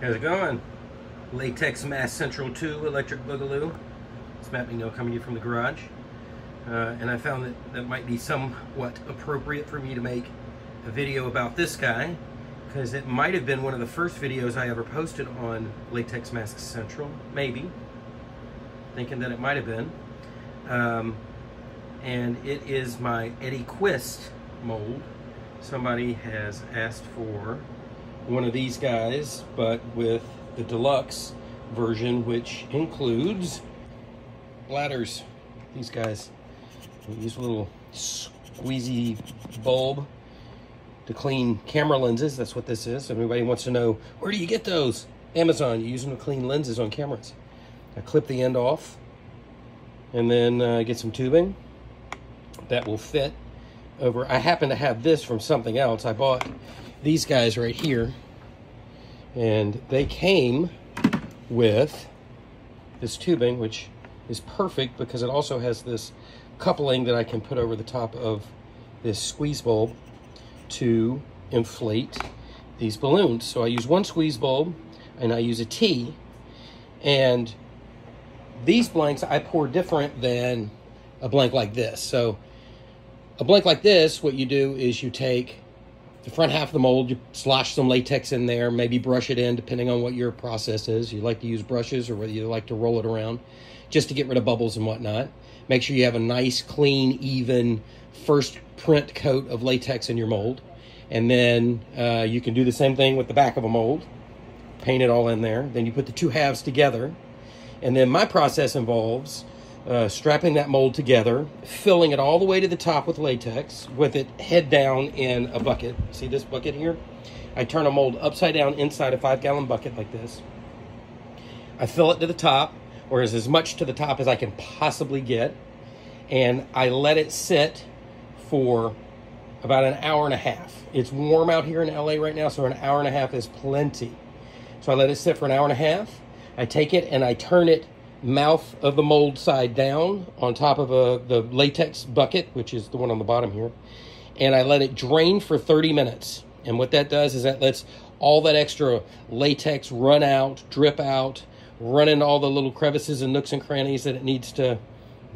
How's it going? Latex Mass Central 2 Electric Boogaloo. It's McNeil coming to you from the garage. And I found that that might be somewhat appropriate for me to make a video about this guy, because it might have been one of the first videos I ever posted on Latex Mask Central, maybe. Thinking that it might have been. And it is my Eddie Quist mold. Somebody has asked for one of these guys, but with the deluxe version, which includes bladders. These guys, we use a little squeezy bulb to clean camera lenses. That's what this is. If anybody wants to know, where do you get those? Amazon. You use them to clean lenses on cameras. I clip the end off and then get some tubing that will fit over. I happen to have this from something else. I bought these guys right here, and they came with this tubing, which is perfect because it also has this coupling that I can put over the top of this squeeze bulb to inflate these balloons. So I use one squeeze bulb and I use a T, and these blanks I pour different than a blank like this. So a blank like this, what you do is you take the front half of the mold, you slosh some latex in there, maybe brush it in depending on what your process is. You like to use brushes or whether you like to roll it around just to get rid of bubbles and whatnot. Make sure you have a nice, clean, even first print coat of latex in your mold. And then you can do the same thing with the back of a mold. Paint it all in there. Then you put the two halves together. And then my process involves strapping that mold together, filling it all the way to the top with latex, with it head down in a bucket. See this bucket here? I turn a mold upside down inside a 5-gallon bucket like this. I fill it to the top, or as much to the top as I can possibly get, and I let it sit for about an hour and a half. It's warm out here in LA right now, so an hour and a half is plenty. So I let it sit for an hour and a half. I take it and I turn it mouth of the mold side down on top of the latex bucket, which is the one on the bottom here, and I let it drain for 30 minutes. And what that does is that lets all that extra latex run out, drip out, run into all the little crevices and nooks and crannies that it needs to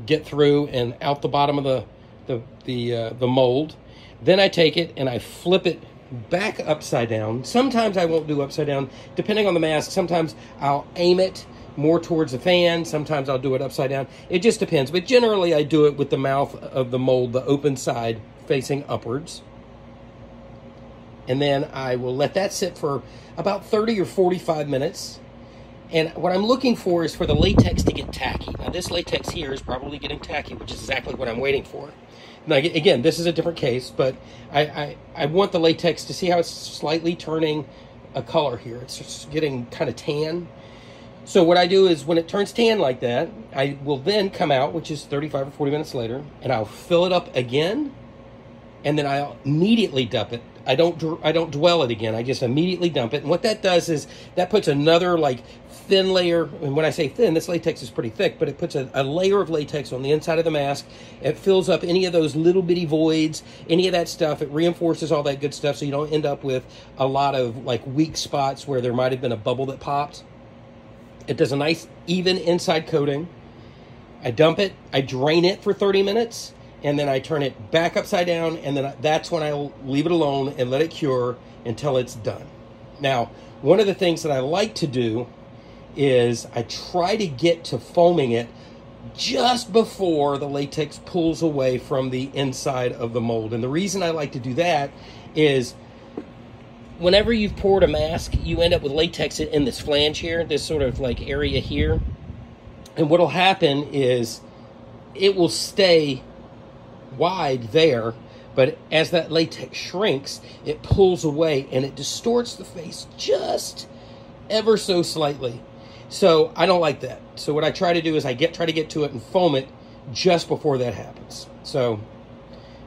get through and out the bottom of the mold. Then I take it and I flip it back upside down. Sometimes I won't do upside down, depending on the mask. Sometimes I'll aim it more towards the fan. Sometimes I'll do it upside down. It just depends. But generally I do it with the mouth of the mold, the open side, facing upwards. And then I will let that sit for about 30 or 45 minutes. And what I'm looking for is for the latex to get tacky. Now this latex here is probably getting tacky, which is exactly what I'm waiting for. Now again, this is a different case, but I want the latex to see how it's slightly turning a color here. It's just getting kind of tan. So what I do is when it turns tan like that, I will then come out, which is 35 or 40 minutes later, and I'll fill it up again, and then I'll immediately dump it. I don't dwell it again. I just immediately dump it. And what that does is that puts another like thin layer, and when I say thin, this latex is pretty thick, but it puts a layer of latex on the inside of the mask. It fills up any of those little bitty voids, any of that stuff. It reinforces all that good stuff so you don't end up with a lot of like weak spots where there might have been a bubble that popped. It does a nice even inside coating. I dump it, I drain it for 30 minutes, and then I turn it back upside down, and then that's when I'll leave it alone and let it cure until it's done. Now, one of the things that I like to do is I try to get to foaming it just before the latex pulls away from the inside of the mold. And the reason I like to do that is whenever you've poured a mask, you end up with latex in this flange here, this sort of like area here. And what'll happen is it will stay wide there, but as that latex shrinks, it pulls away and it distorts the face just ever so slightly. So I don't like that. So what I try to do is I try to get to it and foam it just before that happens. So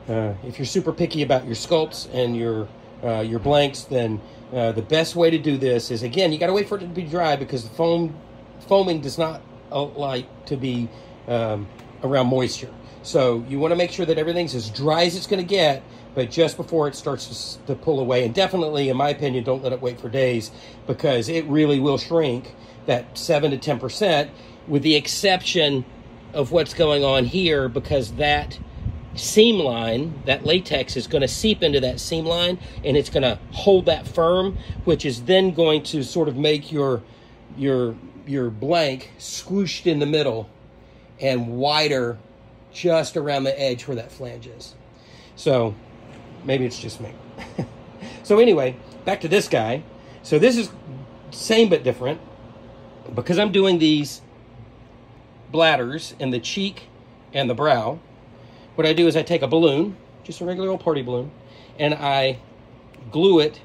if you're super picky about your sculpts and your blanks, then the best way to do this is, again, you got to wait for it to be dry, because the foaming does not like to be around moisture. So you want to make sure that everything's as dry as it's going to get, but just before it starts to pull away. And definitely, in my opinion, don't let it wait for days, because it really will shrink that 7 to 10%, with the exception of what's going on here, because that seam line, that latex is going to seep into that seam line, and it's going to hold that firm, which is then going to sort of make your blank squooshed in the middle and wider just around the edge where that flange is. So maybe it's just me. So anyway, back to this guy. So this is same but different, because I'm doing these bladders in the cheek and the brow. What I do is I take a balloon, just a regular old party balloon, and I glue it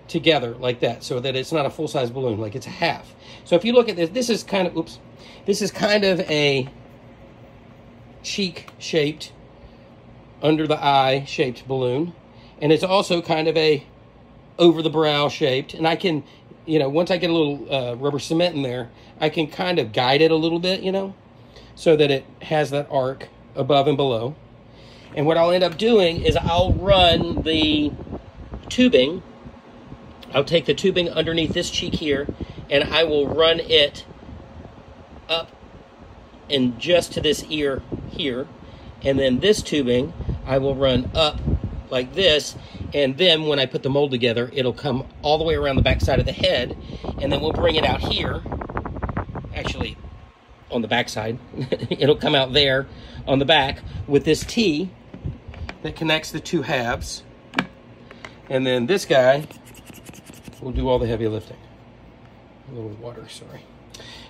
together like that, so that it's not a full-size balloon, like it's a half. So if you look at this, this is kind of, oops, this is kind of a cheek-shaped, under the eye shaped balloon, and it's also kind of a over the brow shaped. And I can, you know, once I get a little rubber cement in there, I can kind of guide it a little bit, you know, so that it has that arc above and below. And what I'll end up doing is I'll run the tubing. I'll take the tubing underneath this cheek here, and I will run it up and just to this ear here. And then this tubing, I will run up like this. And then when I put the mold together, it'll come all the way around the back side of the head. And then we'll bring it out here. Actually, on the back side. It'll come out there on the back with this T that connects the two halves. And then this guy will do all the heavy lifting. A little water, sorry.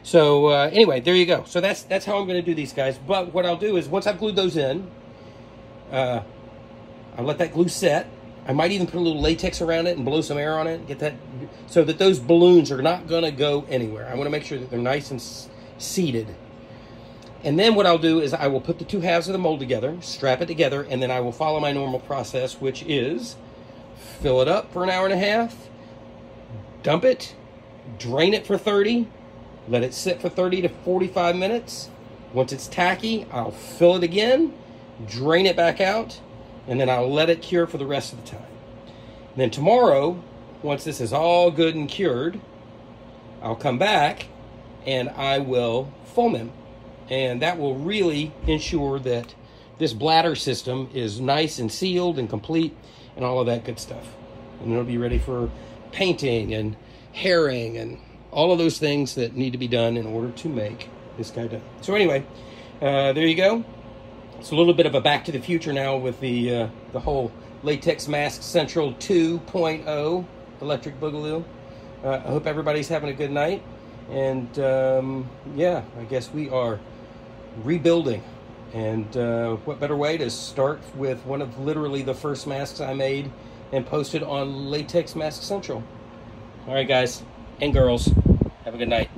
So anyway, there you go. So that's how I'm going to do these guys. But what I'll do is, once I've glued those in, I'll let that glue set. I might even put a little latex around it and blow some air on it, get that, so that those balloons are not going to go anywhere. I want to make sure that they're nice and seated. And then what I'll do is I will put the two halves of the mold together, strap it together, and then I will follow my normal process, which is fill it up for an hour and a half, dump it, drain it for 30, let it sit for 30 to 45 minutes. Once it's tacky, I'll fill it again, drain it back out, and then I'll let it cure for the rest of the time. And then tomorrow, once this is all good and cured, I'll come back and I will foam them. And that will really ensure that this bladder system is nice and sealed and complete and all of that good stuff. And it'll be ready for painting and herring and all of those things that need to be done in order to make this guy done. So anyway, there you go. It's a little bit of a back to the future now with the whole Latex Mask Central 2.0 electric boogaloo. I hope everybody's having a good night. And yeah, I guess we are rebuilding. And what better way to start with one of literally the first masks I made and posted on Latex Mask Central. All right, guys and girls, have a good night.